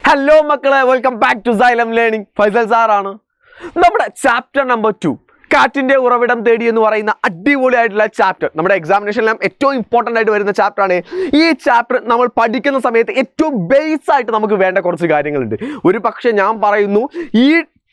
Hello മക്കളെ, welcome back to Xylem learning. Faisal സാറാണ്. നമ്മുടെ ചാപ്റ്റർ നമ്പർ 2 കാറ്റിന്റെ ഉറവിടം തേടി എന്ന് പറയുന്ന അടിപൊളിയായിട്ടുള്ള ചാപ്റ്റർ നമ്മുടെ എക്സാമിനേഷനിലും ഏറ്റവും ഇമ്പോർട്ടൻ്റ് ആയിട്ട് വരുന്ന ചാപ്റ്ററാണ്. ഈ ചാപ്റ്റർ നമ്മൾ പഠിക്കുന്ന സമയത്ത് ഏറ്റവും ബേസ് ആയിട്ട് നമുക്ക് വേണ്ട കുറച്ച് കാര്യങ്ങളുണ്ട്. ഒരു പക്ഷേ ഞാൻ പറയുന്നു, ഈ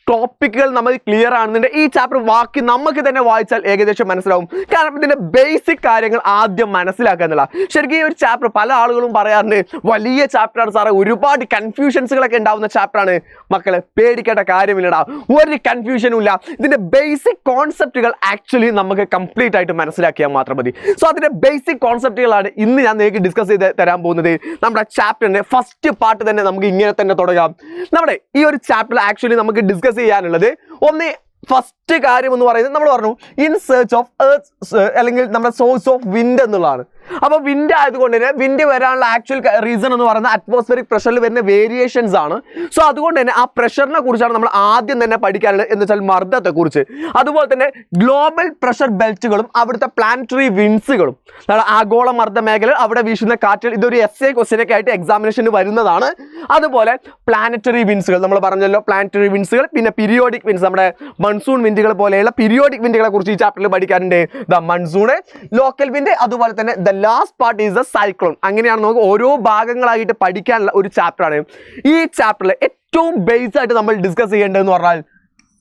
ടോപ്പിക്കുകൾ നമ്മൾ ക്ലിയർ ആണെന്നുണ്ടെങ്കിൽ ഈ ചാപ്റ്റർ ബാക്കി നമുക്ക് തന്നെ വായിച്ചാൽ ഏകദേശം മനസ്സിലാവും. കാരണം ഇതിൻ്റെ ബേസിക് കാര്യങ്ങൾ ആദ്യം മനസ്സിലാക്കുക എന്നുള്ള. ശരിക്കും ഈ ഒരു ചാപ്റ്റർ പല ആളുകളും പറയാറുണ്ട് വലിയ ചാപ്റ്ററാണ് സാറേ, ഒരുപാട് കൺഫ്യൂഷൻസുകളൊക്കെ ഉണ്ടാവുന്ന ചാപ്റ്ററാണ്. മക്കളെ പേടിക്കേണ്ട കാര്യമില്ലടാ, ഒരു കൺഫ്യൂഷനും ഇല്ല. ഇതിൻ്റെ ബേസിക് കോൺസെപ്റ്റുകൾ ആക്ച്വലി നമുക്ക് കംപ്ലീറ്റ് ആയിട്ട് മനസ്സിലാക്കിയാൽ മാത്രം മതി. സോ അതിൻ്റെ ബേസിക് കോൺസെപ്റ്റുകളാണ് ഇന്ന് ഞാൻ നിങ്ങൾക്ക് ഡിസ്കസ് ചെയ്ത് തരാൻ പോകുന്നത്. നമ്മുടെ ചാപ്റ്ററിൻ്റെ ഫസ്റ്റ് പാർട്ട് തന്നെ നമുക്ക് ഇങ്ങനെ തന്നെ തുടങ്ങാം. നമ്മുടെ ഈ ഒരു ചാപ്റ്റർ ആക്ച്വലി നമുക്ക് ഡിസ്കസ് ചെയ്യാനുള്ളത് ഒന്ന് ഫസ്റ്റ് കാര്യം എന്ന് പറയുന്നത് നമ്മൾ പറഞ്ഞു ഇൻ സെർച്ച് ഓഫ് എർത്ത് അല്ലെങ്കിൽ നമ്മുടെ സോഴ്സ് ഓഫ് വിൻഡ് എന്നുള്ളതാണ്. അപ്പോൾ വിൻഡ് ആയതുകൊണ്ട് തന്നെ വിൻഡ് വരാനുള്ള ആക്ച്വൽ റീസൺ എന്ന് പറയുന്നത് അറ്റ്മോസ്ഫിയറിക് പ്രഷറിൽ വരുന്ന വേരിയേഷൻസ് ആണ്. സോ അതുകൊണ്ട് തന്നെ ആ പ്രഷറിനെ കുറിച്ചാണ് നമ്മൾ ആദ്യം തന്നെ പഠിക്കാനുള്ളത്, എന്ന് വെച്ചാൽ മർദ്ദത്തെക്കുറിച്ച്. അതുപോലെ തന്നെ ഗ്ലോബൽ പ്രഷർ ബെൽറ്റുകളും അവിടുത്തെ പ്ലാനറ്ററി വിൻസുകളും, ആഗോള മർദ്ദ മേഖല അവിടെ വീശുന്ന കാറ്റുകൾ, ഇതൊരു essay ക്വസ്റ്റ്യനൊക്കെ ആയിട്ട് എക്സാമിനേഷന് വരുന്നതാണ്. അതുപോലെ പ്ലാനറ്ററി വിൻസുകൾ നമ്മൾ പറഞ്ഞല്ലോ, പ്ലാനറ്ററി വിൻസുകൾ, പിന്നെ പീരിയോഡിക് വിൻസ്, നമ്മുടെ മൺസൂൺ വിൻഡുകൾ പോലെയുള്ള പീരിയോഡിക് വിൻഡുകളെ കുറിച്ച് ഈ ചാപ്റ്ററിൽ പഠിക്കാറുണ്ട്. ദ മൺസൂൺ, ലോക്കൽ വിൻഡ്, അതുപോലെ തന്നെ the last part is the cyclone. അങ്ങനെയാണ് നമുക്ക് ഓരോ ഭാഗങ്ങളായിട്ട് പഠിക്കാനുള്ള ഒരു ചാപ്റ്ററാണ്. ഈ ചാപ്റ്ററിൽ ഏറ്റവും ബേസ് ആയിട്ട് നമ്മൾ ഡിസ്കസ് ചെയ്യേണ്ടതെന്ന് പറഞ്ഞാൽ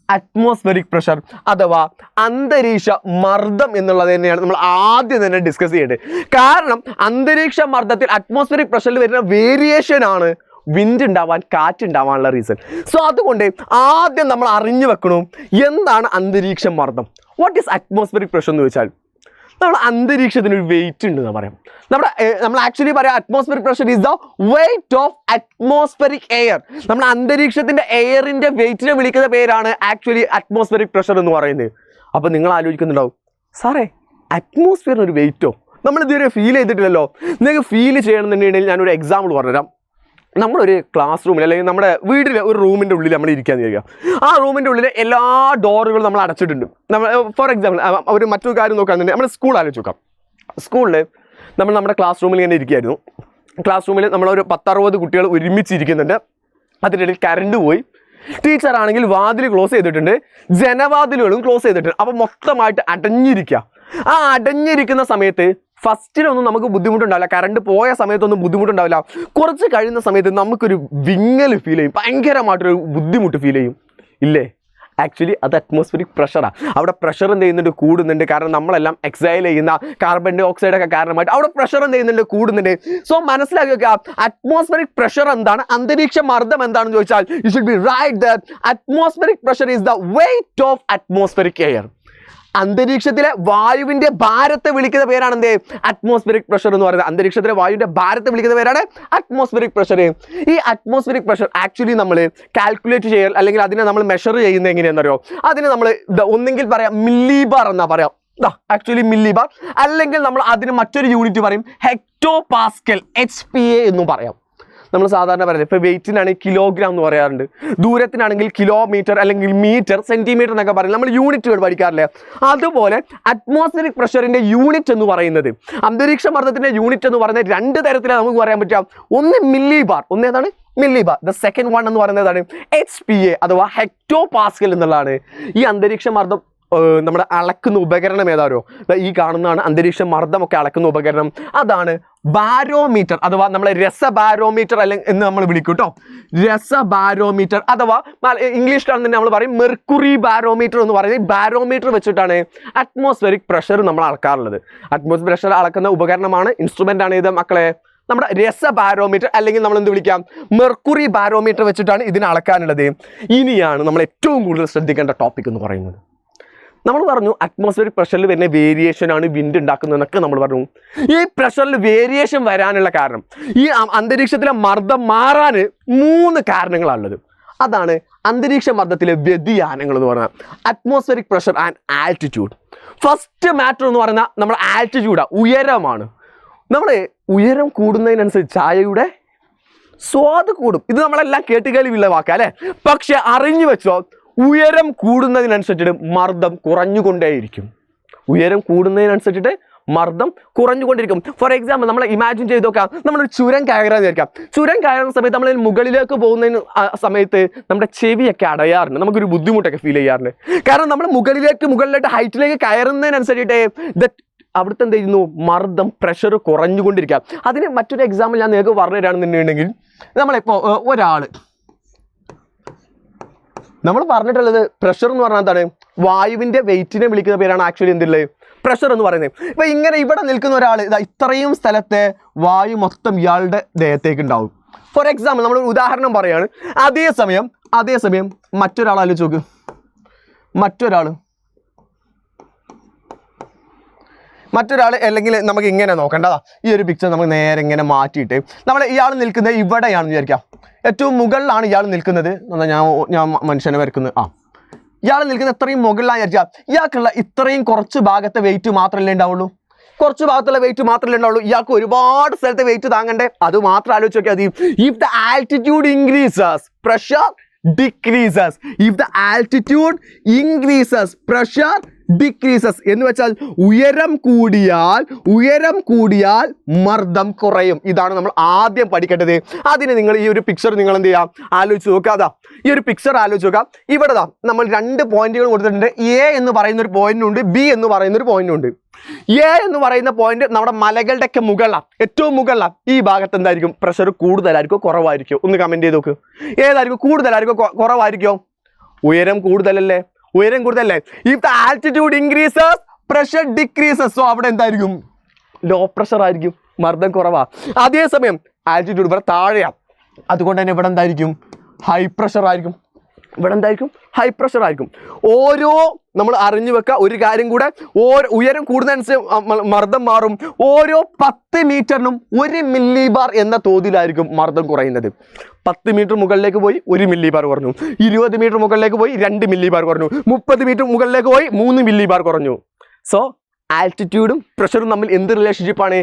അറ്റ്മോസ്ഫിയറിക് പ്രഷർ അഥവാ അന്തരീക്ഷ മർദ്ദം എന്നുള്ളത് തന്നെയാണ് നമ്മൾ ആദ്യം തന്നെ ഡിസ്കസ് ചെയ്യേണ്ടത്. കാരണം അന്തരീക്ഷ മർദ്ദത്തിൽ അറ്റ്മോസ്ഫിയറിക് പ്രഷറിൽ വരുന്ന വേരിയേഷൻ ആണ് വിൻഡ് ഉണ്ടാവാൻ, കാറ്റുണ്ടാവാനുള്ള റീസൺ. സോ അതുകൊണ്ട് ആദ്യം നമ്മൾ അറിഞ്ഞു വെക്കണം എന്താണ് അന്തരീക്ഷ മർദ്ദം. വാട്ട് ഈസ് അറ്റ്മോസ്ഫിയറിക് പ്രഷർ എന്ന് വെച്ചാൽ, നമ്മൾ അന്തരീക്ഷത്തിന് ഒരു വെയിറ്റ് ഉണ്ട് എന്ന് പറയാം. നമ്മൾ ആക്ച്വലി പറയാം atmospheric pressure is the weight of atmospheric air. നമ്മൾ അന്തരീക്ഷത്തിന്റെ എയറിന്റെ വെയിറ്റിനെ വിളിക്കുന്ന പേരാണ് ആക്ച്വലി അറ്റ്മോസ്ഫിയറിക് പ്രഷർ എന്ന് പറയുന്നത്. അപ്പോൾ നിങ്ങൾ ആലോചിക്കുന്നുണ്ടാവും, സാറേ അറ്റ്മോസ്ഫിയറിന് ഒരു വെയിറ്റോ? നമ്മൾ ഇതുവരെ ഫീൽ ചെയ്തിട്ടില്ലല്ലോ. നിങ്ങൾക്ക് ഫീൽ ചെയ്യണമെന്നുണ്ടെങ്കിൽ ഞാനൊരു എക്സാമ്പിൾ പറഞ്ഞുതരാം. നമ്മളൊരു ക്ലാസ് റൂമിൽ അല്ലെങ്കിൽ നമ്മുടെ വീട്ടിലെ ഒരു റൂമിൻ്റെ ഉള്ളിൽ നമ്മൾ ഇരിക്കാന്ന് വിചാരിക്കുക. ആ റൂമിൻ്റെ ഉള്ളിൽ എല്ലാ ഡോറുകളും നമ്മൾ അടച്ചിട്ടുണ്ട്. നമ്മൾ ഫോർ എക്സാമ്പിൾ ഒരു മറ്റൊരു കാര്യം നോക്കുകയാണെന്നുണ്ടെങ്കിൽ നമ്മൾ സ്കൂൾ ആലോചിച്ച് നോക്കാം. സ്കൂളിൽ നമ്മൾ നമ്മുടെ ക്ലാസ് റൂമിൽ ഇങ്ങനെ ഇരിക്കുകയായിരുന്നു. ക്ലാസ് റൂമിൽ നമ്മളൊരു 10-60 കുട്ടികൾ ഒരുമിച്ചിരിക്കുന്നുണ്ട്. അതിനിടയിൽ കറണ്ട് പോയി. ടീച്ചറാണെങ്കിൽ വാതിൽ ക്ലോസ് ചെയ്തിട്ടുണ്ട്, ജനവാതിലുകളും ക്ലോസ് ചെയ്തിട്ടുണ്ട്. അപ്പോൾ മൊത്തമായിട്ട് അടഞ്ഞിരിക്കുക. ആ അടഞ്ഞിരിക്കുന്ന സമയത്ത് ഫസ്റ്റിലൊന്നും നമുക്ക് ബുദ്ധിമുട്ടുണ്ടാവില്ല, കറണ്ട് പോയ സമയത്തൊന്നും ബുദ്ധിമുട്ടുണ്ടാവില്ല. കുറച്ച് കഴിയുന്ന സമയത്ത് നമുക്കൊരു വിങ്ങൽ ഫീൽ ചെയ്യും, ഭയങ്കരമായിട്ടൊരു ബുദ്ധിമുട്ട് ഫീൽ ചെയ്യും, ഇല്ലേ? ആക്ച്വലി അത് അറ്റ്മോസ്ഫിയറിക് പ്രഷറാണ്. അവിടെ പ്രഷർ എന്ത് ചെയ്യുന്നുണ്ട്? കൂടുന്നുണ്ട്. കാരണം നമ്മളെല്ലാം എക്സൈൽ ചെയ്യുന്ന കാർബൺ ഡൈ ഓക്സൈഡ് ഒക്കെ കാരണമായിട്ട് അവിടെ പ്രഷർ എന്ത് ചെയ്യുന്നുണ്ട്? കൂടുന്നുണ്ട്. സോ മനസ്സിലാക്കി വെക്കുക, അറ്റ്മോസ്ഫിയറിക് പ്രഷർ എന്താണ്, അന്തരീക്ഷ മർദ്ദം എന്താണെന്ന് ചോദിച്ചാൽ you should be write that atmospheric pressure is the weight of atmospheric air. അന്തരീക്ഷത്തിലെ വായുവിന്റെ ഭാരത്തെ വിളിക്കുന്ന പേരാണ് എന്ത്? അറ്റ്മോസ്ഫിയറിക് പ്രഷർ എന്ന് പറയുന്നത്. അന്തരീക്ഷത്തിലെ വായുവിന്റെ ഭാരത്തെ വിളിക്കുന്ന പേരാണ് അറ്റ്മോസ്ഫിയറിക് പ്രഷർ. ഈ അറ്റ്മോസ്ഫിയറിക് പ്രഷർ ആക്ച്വലി നമ്മൾ കാൽക്കുലേറ്റ് ചെയ്യൽ അല്ലെങ്കിൽ അതിനെ നമ്മൾ മെഷർ ചെയ്യുന്നത് എങ്ങനെയാണെന്നറിയോ? അതിന് നമ്മൾ ഒന്നെങ്കിൽ പറയാം മില്ലി ബാർ എന്നാ പറയാം, ആക്ച്വലി മില്ലി ബാർ. അല്ലെങ്കിൽ നമ്മൾ അതിന് മറ്റൊരു യൂണിറ്റ് പറയും ഹെക്ടോ പാസ്കൽ, HPA എന്നും പറയാം. നമ്മൾ സാധാരണ പറയുന്നത് ഇപ്പോൾ വെയിറ്റിനാണെങ്കിൽ കിലോഗ്രാം എന്ന് പറയാറുണ്ട്, ദൂരത്തിനാണെങ്കിൽ കിലോമീറ്റർ അല്ലെങ്കിൽ മീറ്റർ, സെൻറ്റിമീറ്റർ എന്നൊക്കെ പറയും. നമ്മൾ യൂണിറ്റുകൾ പഠിക്കാറില്ലേ? അതുപോലെ അറ്റ്മോസ്ഫിയറിക് പ്രഷറിൻ്റെ യൂണിറ്റ് എന്ന് പറയുന്നത്, അന്തരീക്ഷ മർദ്ദത്തിൻ്റെ യൂണിറ്റ് എന്ന് പറയുന്നത് 2 തരത്തിലാണ് നമുക്ക് പറയാൻ പറ്റുക. ഒന്ന് മില്ലി ബാർ, ഒന്ന് ഏതാണ്? Milli bar. The second one എന്ന് പറയുന്നതാണ് HPA അഥവാ ഹെക്ടോ പാസ്കൽ എന്നുള്ളതാണ്. ഈ അന്തരീക്ഷ മർദ്ദം നമ്മുടെ അളക്കുന്ന ഉപകരണം ഏതാരോ? ഈ കാണുന്നതാണ് അന്തരീക്ഷ മർദ്ദമൊക്കെ അളക്കുന്ന ഉപകരണം. അതാണ് ബാരോമീറ്റർ അഥവാ നമ്മളെ രസബാരോമീറ്റർ അല്ലെങ്കിൽ എന്ന് നമ്മൾ വിളിക്കും കേട്ടോ. രസബാരോമീറ്റർ അഥവാ ഇംഗ്ലീഷിലാണ് നമ്മൾ പറയും മെർക്കുറി ബാരോമീറ്റർ എന്ന് പറയുന്നത്. ബാരോമീറ്റർ വെച്ചിട്ടാണ് അറ്റ്മോസ്ഫിയറിക് പ്രഷർ നമ്മൾ അളക്കാറുള്ളത്. അറ്റ്മോസ്ഫിയർ പ്രഷർ അളക്കുന്ന ഉപകരണമാണ്, ഇൻസ്ട്രുമെൻ്റ് ആണ് ഇത് മക്കളെ. നമ്മുടെ രസബാരോമീറ്റർ അല്ലെങ്കിൽ നമ്മൾ എന്ത് വിളിക്കാം? മെർക്കുറി ബാരോമീറ്റർ വെച്ചിട്ടാണ് ഇതിനെ അളക്കാനുള്ളത്. ഇനിയാണ് നമ്മൾ ഏറ്റവും കൂടുതൽ ശ്രദ്ധിക്കേണ്ട ടോപ്പിക് എന്ന് പറയുന്നത്. നമ്മൾ പറഞ്ഞു അറ്റ്മോസ്ഫിയറിക് പ്രഷറിൽ വരുന്ന വേരിയേഷൻ ആണ് വിൻഡ് ഉണ്ടാക്കുന്നതെന്നൊക്കെ നമ്മൾ പറഞ്ഞു. ഈ പ്രഷറിൽ വേരിയേഷൻ വരാനുള്ള കാരണം, ഈ അന്തരീക്ഷത്തിലെ മർദ്ദം മാറാൻ 3 കാരണങ്ങളാണുള്ളത്. അതാണ് അന്തരീക്ഷ മർദ്ദത്തിലെ വ്യതിയാനങ്ങൾ എന്ന് പറഞ്ഞാൽ atmospheric pressure and altitude. First matter എന്ന് പറയുന്നത് നമ്മുടെ ആൾട്ടിറ്റ്യൂഡാണ്, ഉയരമാണ്. നമ്മൾ ഉയരം കൂടുന്നതിനനുസരിച്ച് ചായയുടെ സ്വാദ് കൂടും. ഇത് നമ്മളെല്ലാം കേട്ടുകേൾവിയുള്ള വാക്കാ അല്ലേ? പക്ഷെ അറിഞ്ഞു വെച്ചോ, ഉയരം കൂടുന്നതിനനുസരിച്ചിട്ട് മർദ്ദം കുറഞ്ഞുകൊണ്ടേയിരിക്കും. ഉയരം കൂടുന്നതിനനുസരിച്ചിട്ട് മർദ്ദം കുറഞ്ഞുകൊണ്ടിരിക്കും. ഫോർ എക്സാമ്പിൾ നമ്മൾ ഇമാജിൻ ചെയ്ത് നോക്കാം, നമ്മളൊരു ചുരം കയറാൻ വിചാരിക്കാം. ചുരം കയറുന്ന സമയത്ത് നമ്മൾ മുകളിലേക്ക് പോകുന്നതിന് സമയത്ത് നമ്മുടെ ചെവിയൊക്കെ അടയാറുണ്ട്, നമുക്കൊരു ബുദ്ധിമുട്ടൊക്കെ ഫീൽ ചെയ്യാറുണ്ട്. കാരണം നമ്മൾ മുകളിലോട്ട് ഹൈറ്റിലേക്ക് കയറുന്നതിനനുസരിച്ചിട്ട് അവിടുത്തെ എന്ത് ചെയ്യുന്നു, മർദ്ദം പ്രഷർ കുറഞ്ഞുകൊണ്ടിരിക്കുക. അതിന് മറ്റൊരു എക്സാമ്പിൾ ഞാൻ നിങ്ങൾക്ക് പറഞ്ഞു തരാണെന്നുണ്ടെങ്കിൽ, നമ്മളിപ്പോൾ നമ്മൾ പറഞ്ഞിട്ടുള്ളത് പ്രഷർ എന്ന് പറഞ്ഞാൽ എന്താണ്, വായുവിൻ്റെ വെയിറ്റിനെ വിളിക്കുന്ന പേരാണ് ആക്ച്വലി എന്തുള്ളത്, പ്രഷർ എന്ന് പറയുന്നത്. ഇപ്പം ഇങ്ങനെ ഇവിടെ നിൽക്കുന്ന ഒരാൾ ഇത്രയും സ്ഥലത്തെ വായു മൊത്തം ഇയാളുടെ ദേഹത്തേക്ക് ഉണ്ടാവും. ഫോർ എക്സാമ്പിൾ നമ്മളൊരു ഉദാഹരണം പറയുകയാണ്. അതേസമയം മറ്റൊരാൾ ആലോചിച്ച് നോക്ക്, മറ്റൊരാൾ അല്ലെങ്കിൽ നമുക്ക് ഇങ്ങനെ നോക്കേണ്ടതാ. ഈ ഒരു പിക്ചർ നമുക്ക് നേരെ ഇങ്ങനെ മാറ്റിയിട്ട് നമ്മൾ ഇയാൾ നിൽക്കുന്നത് ഇവിടെയാണെന്ന് വിചാരിക്കാം. ഏറ്റവും മുകളിലാണ് ഇയാൾ നിൽക്കുന്നത്. ഞാൻ മനുഷ്യനെ വരക്കുന്നത്. ഇയാൾ നിൽക്കുന്ന ഇത്രയും മുകളിലാണ് വിചാരിക്കാം. ഇയാൾക്കുള്ള ഇത്രയും കുറച്ച് ഭാഗത്തെ വെയിറ്റ് മാത്രമല്ലേ ഉണ്ടാവുള്ളൂ, ഇയാൾക്ക് ഒരുപാട് സ്ഥലത്തെ വെയിറ്റ് താങ്ങണ്ടേ. അത് മാത്രം ആലോചിച്ച് നോക്കിയാൽ മതി. If the altitude increases, pressure decreases. If the altitude increases, pressure decreases എന്ന് വെച്ചാൽ ഉയരം കൂടിയാൽ മർദ്ദം കുറയും. ഇതാണ് നമ്മൾ ആദ്യം പഠിക്കേണ്ടത്. അതിന് നിങ്ങൾ ഈ ഒരു പിക്ചർ നിങ്ങൾ എന്ത് ചെയ്യാം, ആലോചിച്ച് നോക്കുക. ഈ ഒരു പിക്ചർ ആലോചിച്ച് നോക്കാം. ഇവിടെ നമ്മൾ 2 പോയിന്റുകൾ കൊടുത്തിട്ടുണ്ട്. എ എന്ന് പറയുന്ന ഒരു പോയിന്റുണ്ട്, ബി എന്ന് പറയുന്ന ഒരു പോയിന്റുണ്ട്. എ എന്ന് പറയുന്ന പോയിന്റ് നമ്മുടെ മലകളുടെ ഒക്കെ മുകളിലാണ്, ഏറ്റവും മുകളിലാണ്. ഈ ഭാഗത്ത് എന്തായിരിക്കും, പ്രഷർ കൂടുതലായിരിക്കും കുറവായിരിക്കും? ഒന്ന് കമന്റ് ചെയ്ത് നോക്ക്. ഏതായിരിക്കും, കൂടുതലായിരിക്കും കുറവായിരിക്കോ? ഉയരം കൂടുതലല്ലേ. If the altitude increases, pressure decreases. So അവിടെ എന്തായിരിക്കും, ലോ പ്രഷർ ആയിരിക്കും, മർദ്ദം കുറവാ. അതേസമയം ആൾട്ടിറ്റ്യൂഡ് ഇവിടെ താഴെയാണ്, അതുകൊണ്ട് തന്നെ ഇവിടെ എന്തായിരിക്കും, ഹൈ പ്രഷർ ആയിരിക്കും. ഓരോ നമ്മൾ അറിഞ്ഞു വെക്കുക ഒരു കാര്യം കൂടെ, ഉയരം കൂടുന്നതനുസരിച്ച് മർദ്ദം മാറും. ഓരോ 10 മീറ്ററിനും 1 മില്ലിബാർ എന്ന തോതിലായിരിക്കും മർദ്ദം കുറയുന്നത്. 10 മീറ്റർ മുകളിലേക്ക് പോയി 1 മില്ലിബാർ കുറഞ്ഞു, 20 മീറ്റർ മുകളിലേക്ക് പോയി 2 മില്ലിബാർ കുറഞ്ഞു, 30 മീറ്റർ മുകളിലേക്ക് പോയി 3 മില്ലിബാർ കുറഞ്ഞു. സോ ആൾട്ടിറ്റ്യൂഡും പ്രഷറും തമ്മിൽ എന്ത് റിലേഷൻഷിപ്പാണ്,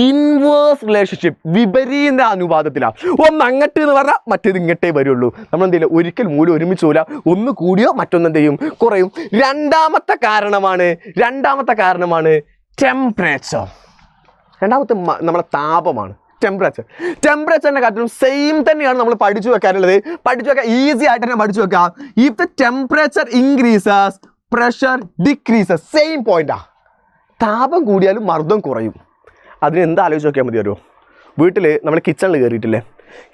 ഇൻവേഴ്സ് റിലേഷൻഷിപ്പ്, വിപരീത അനുപാതത്തിലാണ്. ഒന്ന് അങ്ങോട്ട് എന്ന് പറഞ്ഞാൽ മറ്റേത് ഇങ്ങോട്ടേ വരുള്ളൂ. നമ്മൾ എന്ത് ചെയ്യില്ല, ഒരിക്കൽ മൂലം ഒരുമിച്ച് പോല, ഒന്ന് കൂടിയോ മറ്റൊന്ന് എന്ത് ചെയ്യും, കുറയും. രണ്ടാമത്തെ കാരണമാണ് ടെമ്പറേച്ചർ. രണ്ടാമത്തെ നമ്മുടെ താപമാണ്, ടെമ്പറേച്ചറിന്റെ കാര്യത്തിലും സെയിം തന്നെയാണ് നമ്മൾ പഠിച്ചു വെക്കാനുള്ളത്. ഈസി ആയിട്ട് തന്നെ പഠിച്ചു വെക്കാം. If the temperature increases, pressure decreases. Same പോയിന്റാ. താപം കൂടിയാലും മർദ്ദം കുറയും. അതിന് എന്താ ആലോചിച്ച് നോക്കിയാൽ മതി. അറിയോ, വീട്ടിൽ നമ്മൾ കിച്ചണിൽ കയറിയിട്ടില്ലേ,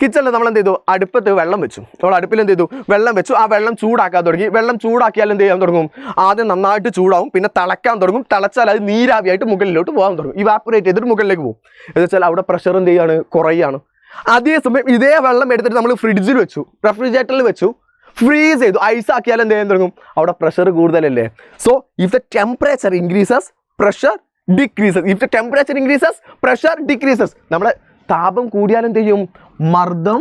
കിച്ചണിൽ നമ്മൾ എന്ത് ചെയ്തു, അടുപ്പത്ത് വെള്ളം വെച്ചു. നമ്മൾ അടുപ്പിൽ എന്ത് ചെയ്തു, വെള്ളം വെച്ചു. ആ വെള്ളം ചൂടാക്കാൻ തുടങ്ങി. വെള്ളം ചൂടാക്കിയാൽ എന്ത് ചെയ്യാൻ തുടങ്ങും, ആദ്യം നന്നായിട്ട് ചൂടാവും, പിന്നെ തിളക്കാൻ തുടങ്ങും. തിളച്ചാൽ അത് നീരാവിയായിട്ട് മുകളിലോട്ട് പോകാൻ തുടങ്ങും, ഇവാപ്പറേറ്റ് ചെയ്തിട്ട് മുകളിലേക്ക് പോകും. എന്ന് വെച്ചാൽ അവിടെ പ്രഷർ എന്ത് ചെയ്യാണ്, കുറയാണ്. അതേസമയം ഇതേ വെള്ളം എടുത്തിട്ട് നമ്മൾ ഫ്രിഡ്ജിൽ വെച്ചു, റെഫ്രിജറേറ്ററിൽ വെച്ചു, ഫ്രീസ് ചെയ്തു, ഐസ് ആക്കിയാൽ എന്ത് ചെയ്യാൻ തുടങ്ങും, അവിടെ പ്രഷർ കൂടുതലല്ലേ. So if the temperature increases, pressure decreases. If the temperature increases, pressure decreases. നമ്മുടെ താപം കൂടിയാൽ എന്ത് ചെയ്യും, മർദ്ദം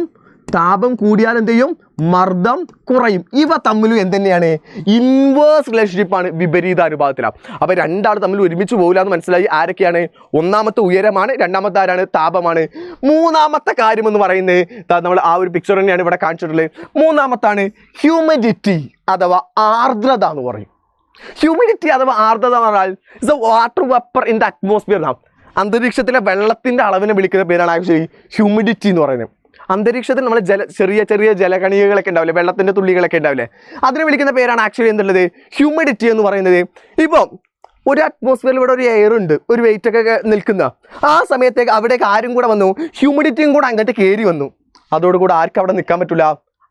കുറയും. ഇവ തമ്മിലും എന്തുതന്നെയാണ്, ഇൻവേഴ്സ് റിലേഷൻഷിപ്പാണ്, വിപരീത അനുപാതത്തിലാണ്. അപ്പോൾ രണ്ടാൾ തമ്മിൽ ഒരുമിച്ച് പോകില്ല എന്ന് മനസ്സിലായി. ആരൊക്കെയാണ്, ഒന്നാമത്തെ ഉയരമാണ്, രണ്ടാമത്തെ ആരാണ്, താപമാണ്. മൂന്നാമത്തെ കാര്യം എന്ന് പറയുന്നത് നമ്മൾ ആ ഒരു പിക്ചർ തന്നെയാണ് ഇവിടെ കാണിച്ചിട്ടുള്ളത്. മൂന്നാമത്താണ് ഹ്യൂമിഡിറ്റി അഥവാ ആർദ്രത എന്ന് പറയും. ഹ്യൂമിഡിറ്റി അഥവാ ആർദ്രത എന്ന് പറഞ്ഞാൽ it's A water vapour in the atmosphere. അന്തരീക്ഷത്തിലെ വെള്ളത്തിൻ്റെ അളവിനെ വിളിക്കുന്ന പേരാണ് ആക്ച്വലി ഹ്യൂമിഡിറ്റി എന്ന് പറയുന്നത്. അന്തരീക്ഷത്തിൽ നമ്മൾ ചെറിയ ജലകണികകളൊക്കെ ഉണ്ടാവില്ലേ, വെള്ളത്തിൻ്റെ തുള്ളികളൊക്കെ ഉണ്ടാവില്ലേ, അതിനെ വിളിക്കുന്ന പേരാണ് ആക്ച്വലി എന്തുള്ളത്, ഹ്യൂമിഡിറ്റി എന്ന് പറയുന്നത്. ഇപ്പം ഒരു അറ്റ്മോസ്ഫിയറിൽ ഇവിടെ ഒരു എയർ ഉണ്ട്, ഒരു വെയിറ്റ് ഒക്കെ നിൽക്കുന്ന ആ സമയത്തേക്ക് അവിടേക്ക് ആരും കൂടെ വന്നു, ഹ്യൂമിഡിറ്റിയും കൂടെ അങ്ങോട്ട് കയറി വന്നു. അതോടുകൂടെ ആർക്കും അവിടെ നിൽക്കാൻ പറ്റില്ല,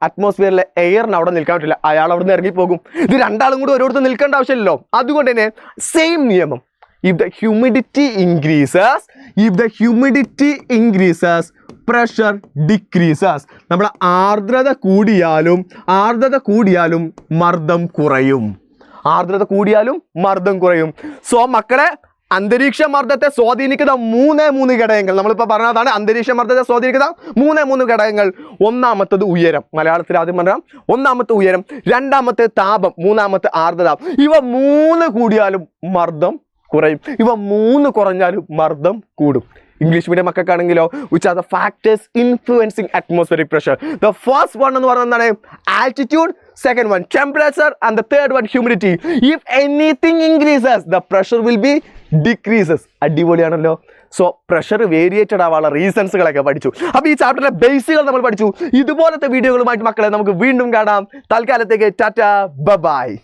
അറ്റ്മോസ്ഫിയറിലെ എയറിന് അവിടെ നിൽക്കാൻ പറ്റില്ല, അയാൾ അവിടെ നിന്ന് ഇറങ്ങിപ്പോകും. ഇത് രണ്ടാളും കൂടി ഓരോരുത്തർ നിൽക്കേണ്ട ആവശ്യമില്ലല്ലോ. അതുകൊണ്ട് തന്നെ സെയിം നിയമം, if the humidity increases pressure decreases. നമ്മുടെ ആർദ്രത കൂടിയാലും മർദ്ദം കുറയും. സോ മക്കളെ, അന്തരീക്ഷ മർദ്ദത്തെ സ്വാധീനിക്കുന്ന മൂന്ന് ഘടകങ്ങൾ നമ്മളിപ്പോൾ പറഞ്ഞതാണ്. അന്തരീക്ഷ മർദ്ദത്തെ സ്വാധീനിക്കുന്ന മൂന്ന് ഘടകങ്ങൾ. ഒന്നാമത്തത് ഉയരം, മലയാളത്തിൽ ആദ്യം പറഞ്ഞാൽ ഒന്നാമത്തെ ഉയരം, രണ്ടാമത്തെ താപം, മൂന്നാമത്തെ ആർദ്രത. ഇവ 3 കൂടിയാലും മർദ്ദം കുറയും, ഇവ 3 കുറഞ്ഞാലും മർദ്ദം കൂടും. ഇംഗ്ലീഷ് മീഡിയം മക്കൾക്കാണെങ്കിലോ, which are the factors influencing atmospheric pressure. The first one എന്ന് പറയുന്നത് എന്താണ്, altitude, second one temperature, and the third one humidity. If anything increases, the pressure will be decreases. അടിപൊളിയാണല്ലോ. സോ പ്രഷർ വേരിയേറ്റഡ് ആവാനുള്ള റീസൺസുകളൊക്കെ പഠിച്ചു. അപ്പോൾ ഈ ചാപ്റ്ററിലെ ബേസുകൾ നമ്മൾ പഠിച്ചു. ഇതുപോലത്തെ വീഡിയോകളുമായിട്ട് മക്കളെ നമുക്ക് വീണ്ടും കാണാം. തൽക്കാലത്തേക്ക് ടാറ്റ ബൈ.